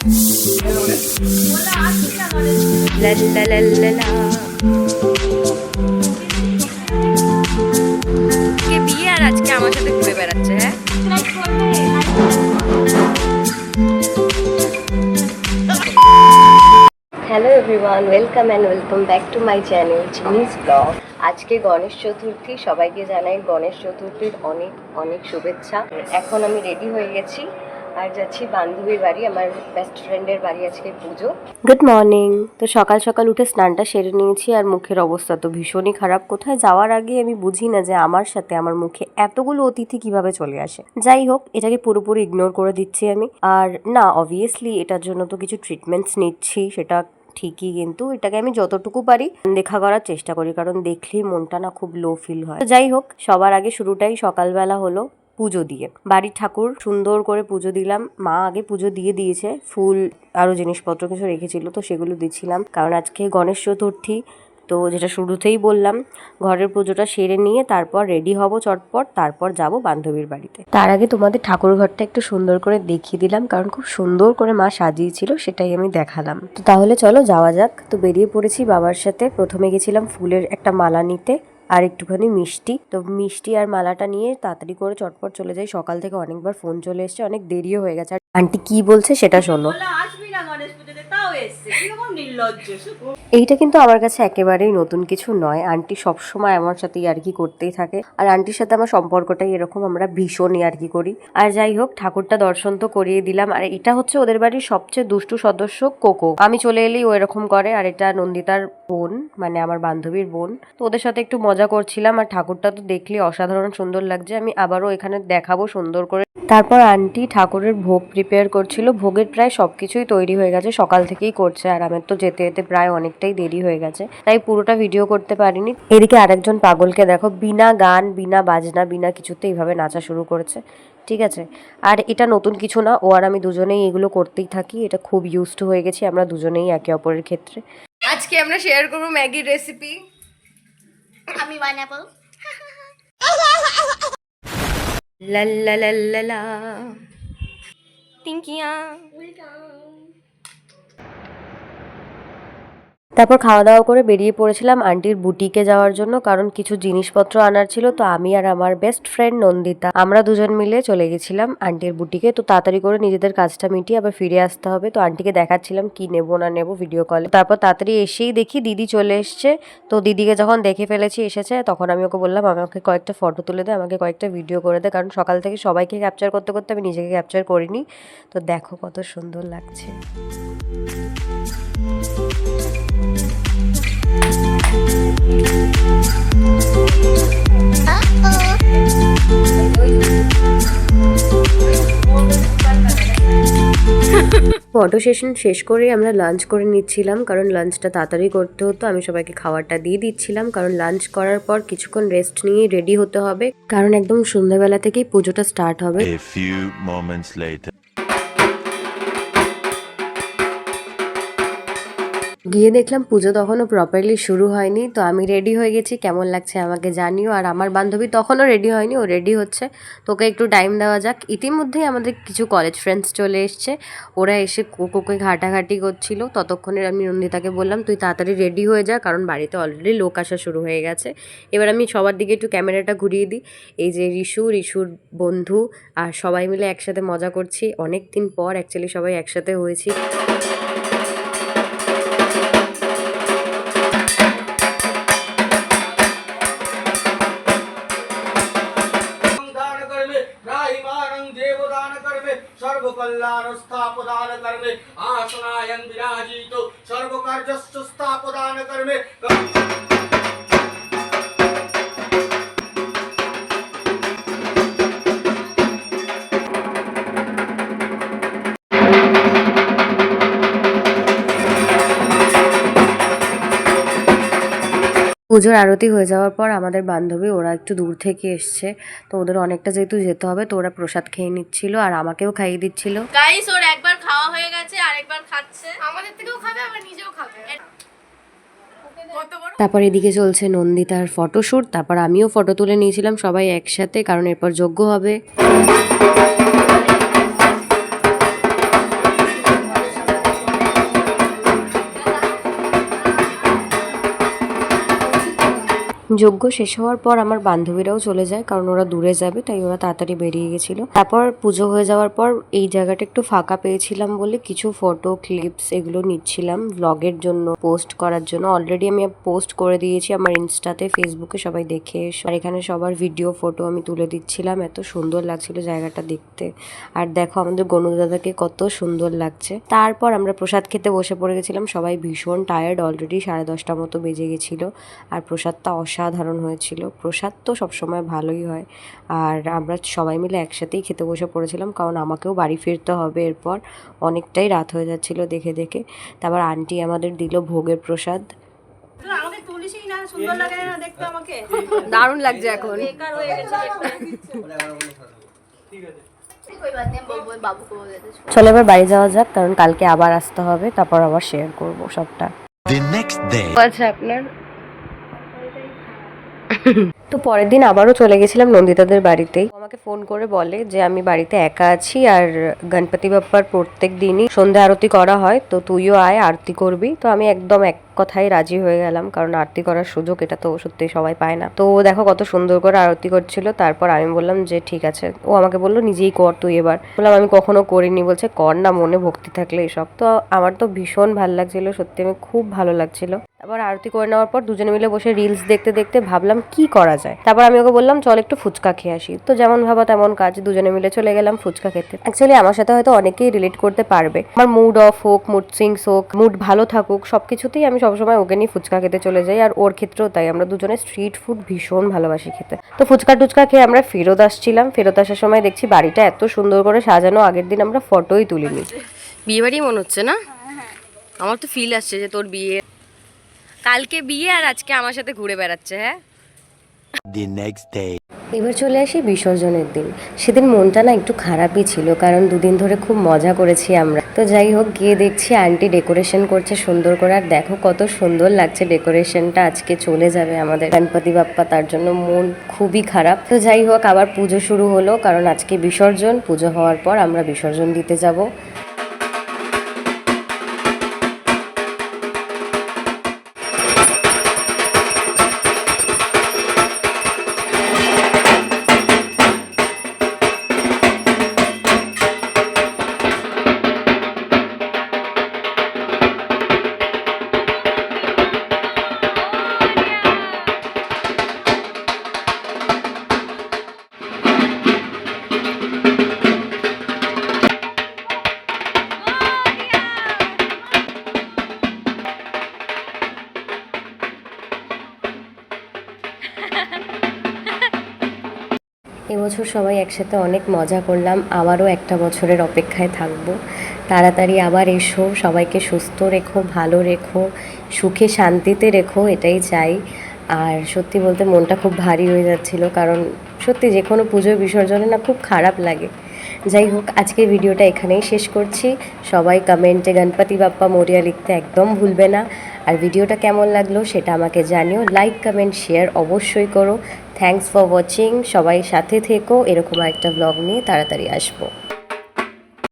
বিয়ে আর আজকে আমার সাথে ঘুরে বেড়াচ্ছে। হ্যাঁ, hello everyone, welcome and welcome back to my channel জিনিস ব্লগ। আজকে গণেশ চতুর্থী, সবাইকে জানাই গণেশ চতুর্থীর অনেক অনেক শুভেচ্ছা। এখন আমি রেডি হয়ে গেছি আর যাচ্ছি বান্ধবীর বাড়ি, আমার বেস্ট ফ্রেন্ডের বাড়ি। আজকে পুজো। Good morning. তো সকাল সকাল উঠে স্নানটা সেরে নিয়েছি আর মুখের অবস্থা তো ভীষণই খারাপ। কোথায় যাওয়ার আগে আমি বুঝি না যে আমার সাথে আমার মুখে এতগুলো অতিথি কিভাবে চলে আসে। যাই হোক, এটাকে পুরোপুরি ইগনোর করে দিচ্ছি আমি। আর না, অবভিয়াসলি এটার জন্য তো কিছু ট্রিটমেন্টস নিচ্ছি, সেটা ঠিকই, কিন্তু এটাকে আমি যতটুকু পারি দেখা করার চেষ্টা করি, কারণ দেখলেই মনটা না খুব লো ফিল হয়। তো যাই হোক, সবার আগে শুরুটাই সকালবেলা হলো পুজো দিয়ে। বাড়ির ঠাকুর সুন্দর করে পুজো দিলাম। মা আগে পুজো দিয়ে দিয়েছে, ফুল আরো জিনিসপত্র কিছু রেখেছিল তো সেগুলো দিচ্ছিলাম, কারণ আজকে গণেশ চতুর্থী। তো যেটা শুরুতেই বললাম, ঘরের পুজোটা সেরে নিয়ে তারপর রেডি হব চটপট, তারপর যাব বান্ধবীর বাড়িতে। তার আগে তোমাদের ঠাকুর ঘরটা একটু সুন্দর করে দেখিয়ে দিলাম, কারণ খুব সুন্দর করে মা সাজিয়েছিল, সেটাই আমি দেখালাম। তো তাহলে চলো যাওয়া যাক। তো বেরিয়ে পড়েছি বাবার সাথে। প্রথমে গেছিলাম ফুলের একটা মালা নিতে আর একটুখানি মিষ্টি। তো মিষ্টি আর মালাটা নিয়ে তাড়াতাড়ি করে চটপট চলে যাই। সকাল থেকে অনেকবার ফোন চলে এসছে, অনেক দেরিও হয়ে গেছে। আন্টি কি বলছে সেটা শোনো। এইটা কিন্তু আমার কাছে একেবারেই নতুন কিছু নয়। আন্টি সবসময় আমার সাথে ইয়ার্কি করতেই থাকে, আর আন্টির সাথে আমার সম্পর্কটাই এরকম, আমরা ভীষণ ইয়ার্কি করি। আর যাই হোক, ঠাকুরটা দর্শন তো করিয়ে দিলাম। আর এটা হচ্ছে ওদের বাড়ির সবচেয়ে দুষ্টু সদস্য কোকো। আমি চলে এলেই ও এরকম করে। আর এটা নন্দিতার বোন, মানে আমার বান্ধবীর বোন। তো ওদের সাথে একটু মজা করছিলাম। আর ঠাকুরটা তো দেখলে অসাধারণ সুন্দর লাগছে, আমি আবারও এখানে দেখাবো সুন্দর করে। তারপর আন্টি ঠাকুরের ভোগ প্রিপেয়ার করছিল। ভোগের প্রায় সবকিছুই তৈরি হয়ে গেছে, সকাল থেকেই করছে। আর আমার তো যেতে যেতে প্রায় অনেকটাই দেরি হয়ে গেছে, তাই পুরোটা ভিডিও করতে পারিনি। এদিকে আরেকজন পাগলকে দেখো, বিনা গান বিনা বাজনা বিনা কিছুতে এইভাবে নাচা শুরু করেছে। ঠিক আছে, আর এটা নতুন কিছু না, ও আর আমি দুজনেই এগুলো করতেই থাকি। এটা খুব ইউজড হয়ে গেছি আমরা দুজনেই একে অপরের ক্ষেত্রে। আজকে আমরা শেয়ার করবো ম্যাগির রেসিপি। আমি বানাবো। লা লা লা লা লা টিঙ্কিয়া। তারপর খাওয়া দাওয়া করে বেরিয়ে পড়েছিলাম আন্টির বুটিকে যাওয়ার জন্য, কারণ কিছু জিনিসপত্র আনার ছিল। তো আমি আর আমার বেস্ট ফ্রেন্ড নন্দিতা, আমরা দুজন মিলে চলে গেছিলাম আন্টির বুটিকে। তো তাড়াতাড়ি করে নিজেদের কাজটা মিটিয়ে আবার ফিরে আসতে হবে। তো আন্টিকে দেখাচ্ছিলাম কি নেবো না নেবো ভিডিও কলে। তারপর তাড়াতাড়ি এসেই দেখি দিদি চলে এসছে। তো দিদিকে যখন দেখে ফেলেছি এসেছে, তখন আমি ওকে বললাম আমাকে কয়েকটা ফটো তুলে দে, আমাকে কয়েকটা ভিডিও করে দে, কারণ সকাল থেকে সবাইকে ক্যাপচার করতে করতে আমি নিজেকে ক্যাপচার করিনি। তো দেখো কত সুন্দর লাগছে। ফটো সেশন শেষ করে আমরা লাঞ্চ করে নিচ্ছিলাম, কারণ লাঞ্চটা তাড়াতাড়ি করতে হতো। আমি সবাইকে খাবারটা দিয়ে দিচ্ছিলাম, কারণ লাঞ্চ করার পর কিছুক্ষণ রেস্ট নিয়ে রেডি হতে হবে, কারণ একদম সন্ধ্যাবেলা থেকেই পুজোটা স্টার্ট হবে। A few moments later. গিয়ে দেখলাম পুজো তখনও প্রপারলি শুরু হয়নি। তো আমি রেডি হয়ে গেছি, কেমন লাগছে আমাকে জানিও। আর আমার বান্ধবী তখনও রেডি হয়নি, ও রেডি হচ্ছে। তোকে একটু টাইম দেওয়া যাক। ইতিমধ্যেই আমাদের কিছু কলেজ ফ্রেন্ডস চলে এসছে, ওরা এসে কোকোকে ঘাটাঘাটি করছিল। ততক্ষণে আমি নন্দিতাকে বললাম তুই তাড়াতাড়ি রেডি হয়ে যা, কারণ বাড়িতে অলরেডি লোক আসা শুরু হয়ে গেছে। এবার আমি সবার দিকে একটু ক্যামেরাটা ঘুরিয়ে দিই। এই যে ঋষুর বন্ধু আর সবাই মিলে একসাথে মজা করছি। অনেক দিন পর অ্যাকচুয়ালি সবাই একসাথে হয়েছি। सर्वकल्याण स्थापदान कर्मे आसनायन विराजितो सर्वकार्यस्य स्थापदान कर्मे। পুজোর আরতি হয়ে যাওয়ার পর আমাদের বান্ধবী ওরা একটু দূর থেকে এসছে, তো ওদের অনেকটা যেহেতু যেতে হবে, তো ওরা প্রসাদ খেয়ে নিচ্ছিল আর আমাকেও খাইয়ে দিচ্ছিল। গাইস, ওর একবার খাওয়া হয়ে গেছে, আরেকবার খাচ্ছে। আমাদের থেকেও খাবে, আবার নিজেও খাবে। তারপর এদিকে চলছে নন্দিতার ফটোশুট। তারপর আমিও ফটো তুলে নিয়েছিলাম সবাই একসাথে, কারণ এরপর যজ্ঞ হবে। যজ্ঞ শেষ হওয়ার পর আমার বান্ধবীরাও চলে যায়, কারণ ওরা দূরে যাবে, তাই ওরা তাড়াতাড়ি বেরিয়ে গেছিল। তারপর পুজো হয়ে যাওয়ার পর এই জায়গাটা একটু ফাঁকা পেয়েছিলাম বলে কিছু ফটো ক্লিপস এগুলো নিচ্ছিলাম ব্লগের জন্য, পোস্ট করার জন্য। অলরেডি আমি পোস্ট করে দিয়েছি আমার ইনস্টাতে, ফেসবুকে, সবাই দেখে এসো। আর এখানে সবার ভিডিও ফটো আমি তুলে দিচ্ছিলাম, এত সুন্দর লাগছিল জায়গাটা দেখতে। আর দেখো আমাদের গনু দাদাকে কত সুন্দর লাগছে। তারপর আমরা প্রসাদ খেতে বসে পড়ে গেছিলাম, সবাই ভীষণ টায়ার্ড, অলরেডি 10:30 মতো বেজে গেছিলো। আর প্রসাদটা অসাধারণ হয়েছিল। প্রসাদ তো সবসময় ভালোই হয়। আর আমরা সবাই মিলে একসাথেই খেতে বসে পড়েছিলাম, কারণ আমাকেও বাড়ি ফিরতে হবে এরপর, অনেকটাই রাত হয়ে যাচ্ছিল দেখে দেখে। তারপর আন্টি আমাদের দিল ভোগের প্রসাদ। আমাকে তুলিসই না, সুন্দর লাগে না দেখতে আমাকে? দারুণ লাগছে এখন। বেকার হয়ে গেছে চলো এবার বাড়ি যাওয়া যাক, কারণ কালকে আবার আসতে হবে, তারপর আবার শেয়ার করব সবটা। The next day. আচ্ছা আপনার তো পরের দিন আবারও চলে গেছিলাম নন্দিতাদের বাড়িতেই। আমাকে ফোন করে বলে যে আমি বাড়িতে একা আছি, আর গণপতি বাপ্পার প্রত্যেক দিনই সন্ধ্যা আরতি করা হয়, তো তুইও আয় আরতি করবি। তো আমি একদম এক কথাই রাজি হয়ে গেলাম, কারণ আরতি করার সুযোগ এটা তো সত্যি সবাই পায় না। তো ও দেখো কত সুন্দর করে আরতি করছিল। তারপর আমি বললাম যে ঠিক আছে। ও আমাকে বললো নিজেই কর তুই এবার। বললাম আমি কখনো করিনি। বলছে কর না, মনে ভক্তি থাকলে এসব। তো আমার তো ভীষণ ভালো লাগছিল, সত্যি আমি খুব ভালো লাগছিল। তারপর আরতি করে নেওয়ার পর দুজনে মিলে বসে রিলস দেখতে দেখতে ভাবলাম কি করা যায়। তারপর আমি ওকে বললাম চল একটু ফুচকা খেয়ে আসি। তো যেমন ভাবা তেমন কাজ, দুজনে মিলে চলে গেলাম ফুচকা খেতে। অ্যাকচুয়ালি আমার সাথে হয়তো অনেকেই রিলেট করতে পারবে। আমার মুড অফ হোক, মুড সুইংস হোক, মুড ভালো থাকুক, সবকিছুতেই আমি সবসময় ওকে নিয়ে ফুচকা খেতে চলে যাই। আর ওর ক্ষেত্রেও তাই, আমরা দুজনে স্ট্রিট ফুড ভীষণ ভালোবাসি খেতে। তো ফুচকা টুচকা খেয়ে আমরা ফেরত আসছিলাম। ফেরত আসার সময় দেখছি বাড়িটা এত সুন্দর করে সাজানো, আগের দিন আমরা ফটোই তুলিনি। বিয়ে বাড়ি মনে হচ্ছে না? আমার তো ফিল আসছে যে তোর বিয়ে, কালকে বিয়ে আর আজকে আমার সাথে ঘুরে বেড়াচ্ছে। হ্যাঁ, The next day. এবার চলে আসি বিসর্জনের দিন। সেদিন মনটা না একটু খারাপই ছিল, কারণ দুদিন ধরে খুব মজা করেছি আমরা। তো যাই হোক, গিয়ে দেখছি আন্টি ডেকোরেশন করছে সুন্দর করে। আর দেখো কত সুন্দর লাগছে ডেকোরেশনটা। আজকে চলে যাবে আমাদের গণপতি বাপ্পা, তার জন্য মন খুবই খারাপ। তো যাই হোক, আবার পুজো শুরু হলো, কারণ আজকে বিসর্জন। পুজো হওয়ার পর আমরা বিসর্জন দিতে যাব। এবছর সবাই একসাথে অনেক মজা করলাম। আবারও একটা বছরের অপেক্ষায় থাকবো। তাড়াতাড়ি আবার এসো, সবাইকে সুস্থ রেখো, ভালো রেখো, সুখে শান্তিতে রেখো, এটাই চাই। আর সত্যি বলতে মনটা খুব ভারী হয়ে যাচ্ছিল, কারণ সত্যি যে কোনো পুজোর বিসর্জনে না খুব খারাপ লাগে। যাই হোক, আজকের ভিডিওটা এখানেই শেষ করছি। সবাই কমেন্টে গণপতি বাপ্পা মোরিয়া লিখতে একদম ভুলবে না। আর ভিডিওটা কেমন লাগলো সেটা আমাকে জানিও। লাইক, কমেন্ট, শেয়ার অবশ্যই করো। Thanks for watching. সবাই সাথে থেকো, এরকম একটা ব্লগ নিয়ে তাড়াতাড়ি আসবো।